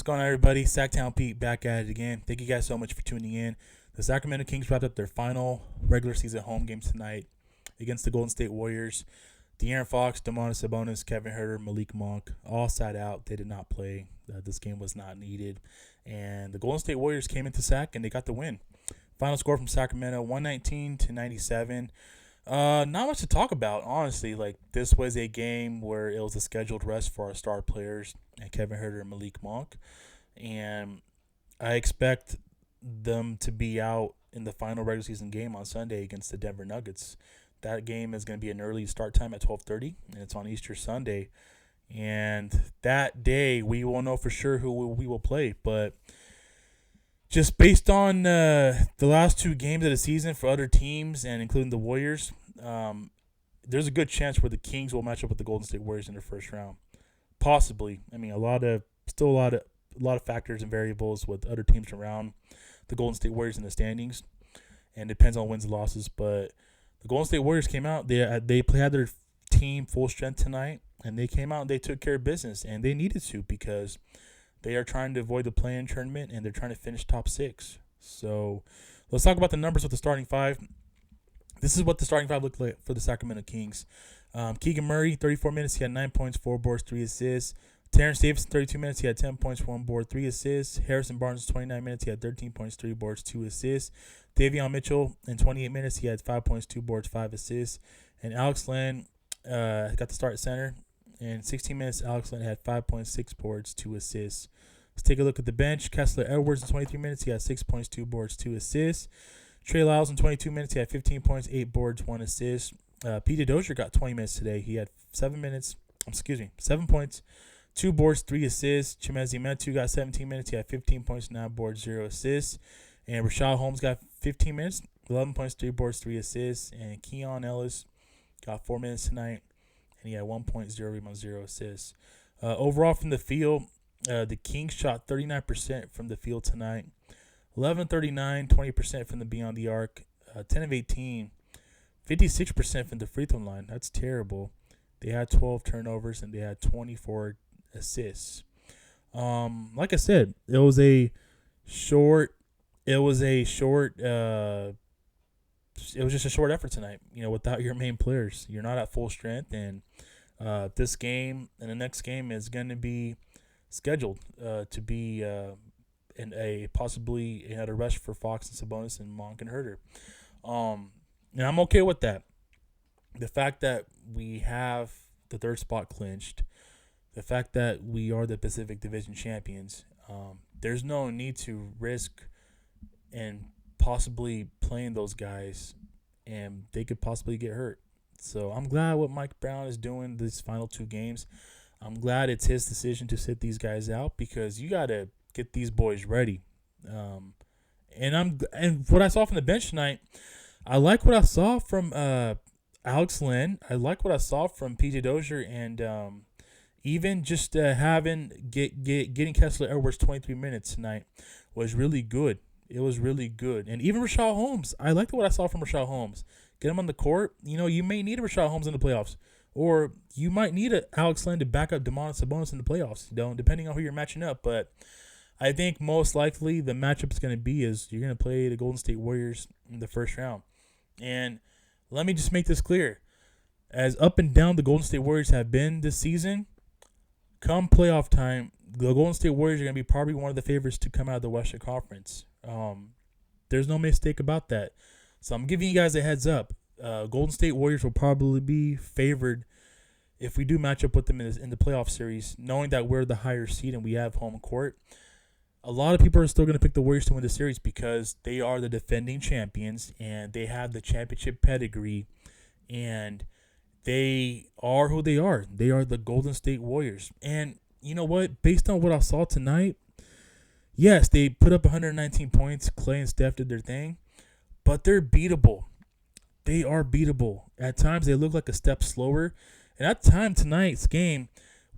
What's going on, everybody? Sacktown Pete back at it again. Thank you guys so much for tuning in. The Sacramento Kings wrapped up their final regular season home game tonight against the Golden State Warriors. De'Aaron Fox, Sabonis, Kevin Huerter, Malik Monk all sat out. They did not play. This game was not needed. And the Golden State Warriors came into Sac and they got the win. Final score from Sacramento, 119-97. Not much to talk about, honestly. Like, this was a game where it was a scheduled rest for our star players, and Kevin Huerter and Malik Monk. And I expect them to be out in the final regular season game on Sunday against the Denver Nuggets. That game is going to be an early start time at 12:30, and it's on Easter Sunday. And that day, we will know for sure who we will play. But just based on the last two games of the season for other teams, and including the Warriors, there's a good chance where the Kings will match up with the Golden State Warriors in the first round. Possibly. I mean, a lot of factors and variables with other teams around the Golden State Warriors in the standings, and it depends on wins and losses. But the Golden State Warriors came out. They had their team full strength tonight, and they came out and they took care of business, and they needed to because they are trying to avoid the play-in tournament, and they're trying to finish top 6. So let's talk about the numbers with the starting five. This is what the starting five looked like for the Sacramento Kings. Keegan Murray, 34 minutes, he had 9 points, 4 boards, 3 assists. Terrence Davis, 32 minutes, he had 10 points, 1 board, 3 assists. Harrison Barnes, 29 minutes, he had 13 points, 3 boards, 2 assists. Davion Mitchell, in 28 minutes, he had 5 points, 2 boards, 5 assists. And Alex Len got the start at center. In 16 minutes, Alex Len had 5.6 boards, 2 assists. Let's take a look at the bench. Kessler Edwards in 23 minutes, he had 6 points, 2 boards, 2 assists. Trey Lyles in 22 minutes, he had 15 points, 8 boards, 1 assist. P.J. Dozier got 20 minutes today. He had 7 points, 2 boards, 3 assists. Chimezie Metu got 17 minutes. He had 15 points, 9 boards, 0 assists. And Rashad Holmes got 15 minutes, 11 points, 3 boards, 3 assists. And Keon Ellis got 4 minutes tonight, and he had 1 point, 0 rebounds, 0 assists. Overall from the field, the Kings shot 39% from the field tonight. 11-39, 20% from the beyond the arc. 10 of 18, 56% from the free throw line. That's terrible. They had 12 turnovers, and they had 24 assists. Like I said, it was just a short effort tonight, without your main players. You're not at full strength, and this game and the next game is going to be scheduled to be in a possibly at a rest for Fox and Sabonis and Monk and Huerter. And I'm okay with that. The fact that we have the third spot clinched, the fact that we are the Pacific Division champions, there's no need to risk and possibly playing those guys, and they could possibly get hurt. So I'm glad what Mike Brown is doing these final 2 games. I'm glad it's his decision to sit these guys out because you got to get these boys ready. And what I saw from the bench tonight, I like what I saw from Alex Len. I like what I saw from P.J. Dozier, and even just getting Kessler Edwards 23 minutes tonight was really good. It was really good. And even Rashad Holmes, I liked what I saw from Rashad Holmes. Get him on the court. You may need a Rashad Holmes in the playoffs, or you might need a Alex Len to back up Domantas Sabonis in the playoffs, depending on who you're matching up. But I think most likely the matchup is going to be is you're going to play the Golden State Warriors in the first round. And let me just make this clear. As up and down the Golden State Warriors have been this season, come playoff time, the Golden State Warriors are going to be probably one of the favorites to come out of the Western Conference. There's no mistake about that. So I'm giving you guys a heads up. Golden State Warriors will probably be favored if we do match up with them in the playoff series, knowing that we're the higher seed and we have home court. A lot of people are still going to pick the Warriors to win the series because they are the defending champions and they have the championship pedigree, and they are who they are. They are the Golden State Warriors. And you know what? Based on what I saw tonight, yes, they put up 119 points. Clay and Steph did their thing, but they're beatable. They are beatable. At times, they look like a step slower. And at time tonight's game,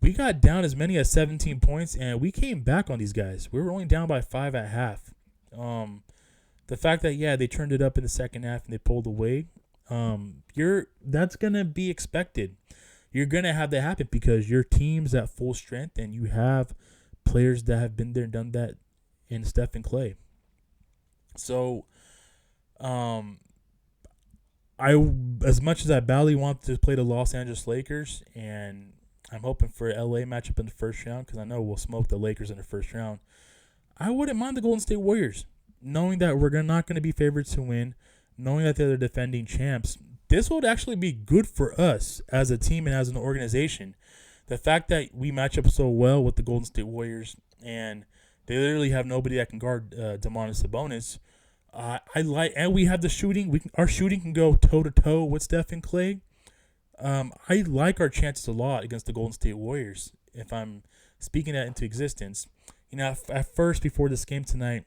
we got down as many as 17 points, and we came back on these guys. We were only down by 5 at half. The fact that, they turned it up in the second half and they pulled away, that's going to be expected. You're going to have that happen because your team's at full strength and you have players that have been there and done that in Steph and Clay. So, I as much as I badly want to play the Los Angeles Lakers, and I'm hoping for an LA matchup in the first round because I know we'll smoke the Lakers in the first round. I wouldn't mind the Golden State Warriors, knowing that we're not going to be favorites to win, knowing that they're the defending champs. This would actually be good for us as a team and as an organization. The fact that we match up so well with the Golden State Warriors and they literally have nobody that can guard Domantas Sabonis. I like, and we have the shooting. Our shooting can go toe to toe with Steph and Clay. I like our chances a lot against the Golden State Warriors. If I'm speaking that into existence, at first before this game tonight,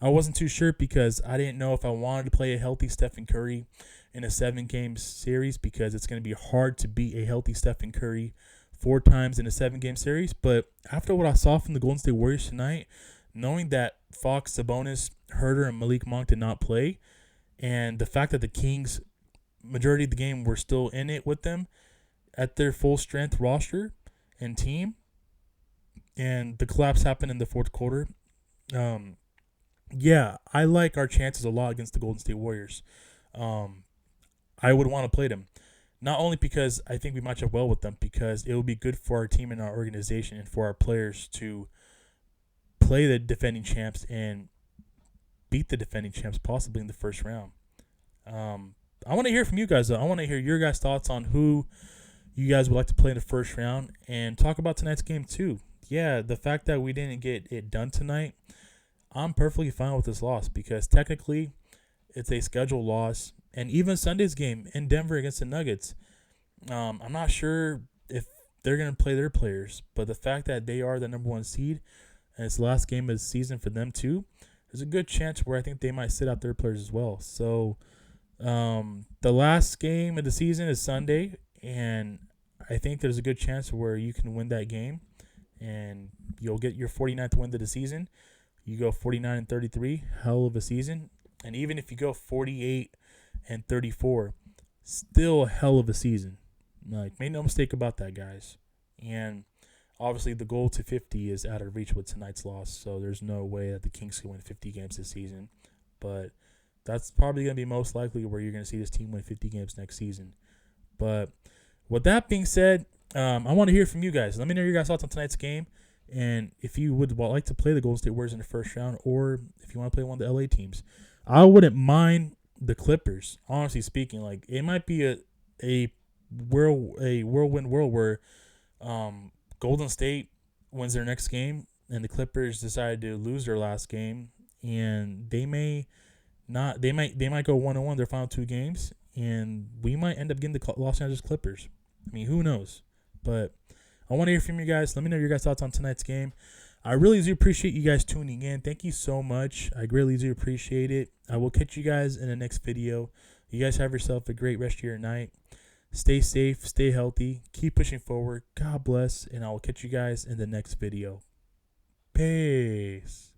I wasn't too sure because I didn't know if I wanted to play a healthy Stephen Curry in a 7-game series because it's going to be hard to beat a healthy Stephen Curry 4 times in a 7-game series. But after what I saw from the Golden State Warriors tonight, knowing that Fox, Sabonis, Herter, and Malik Monk did not play, and the fact that the Kings, majority of the game, were still in it with them at their full strength roster and team, and the collapse happened in the fourth quarter. Yeah, I like our chances a lot against the Golden State Warriors. I would want to play them. Not only because I think we match up well with them, because it would be good for our team and our organization and for our players to play the defending champs and beat the defending champs possibly in the first round. I want to hear from you guys, though. I want to hear your guys' thoughts on who you guys would like to play in the first round and talk about tonight's game, too. Yeah, the fact that we didn't get it done tonight, I'm perfectly fine with this loss because technically it's a scheduled loss. And even Sunday's game in Denver against the Nuggets, I'm not sure if they're going to play their players. But the fact that they are the number 1 seed and it's the last game of the season for them too, there's a good chance where I think they might sit out their players as well. So the last game of the season is Sunday, and I think there's a good chance where you can win that game and you'll get your 49th win of the season. You go 49-33, hell of a season. And even if you go 48-34, still a hell of a season. Like, make no mistake about that, guys. And obviously the goal to 50 is out of reach with tonight's loss, so there's no way that the Kings can win 50 games this season. But that's probably going to be most likely where you're going to see this team win 50 games next season. But with that being said, I want to hear from you guys. Let me know your guys' thoughts on tonight's game. And if you would like to play the Golden State Warriors in the first round, or if you want to play one of the LA teams, I wouldn't mind the Clippers. Honestly speaking, like, it might be a whirlwind world where Golden State wins their next game and the Clippers decide to lose their last game, and they might go 1-1 their final 2 games, and we might end up getting the Los Angeles Clippers. I mean, who knows? But I want to hear from you guys. Let me know your guys' thoughts on tonight's game. I really do appreciate you guys tuning in. Thank you so much. I greatly do appreciate it. I will catch you guys in the next video. You guys have yourself a great rest of your night. Stay safe, stay healthy, keep pushing forward. God bless, and I will catch you guys in the next video. Peace.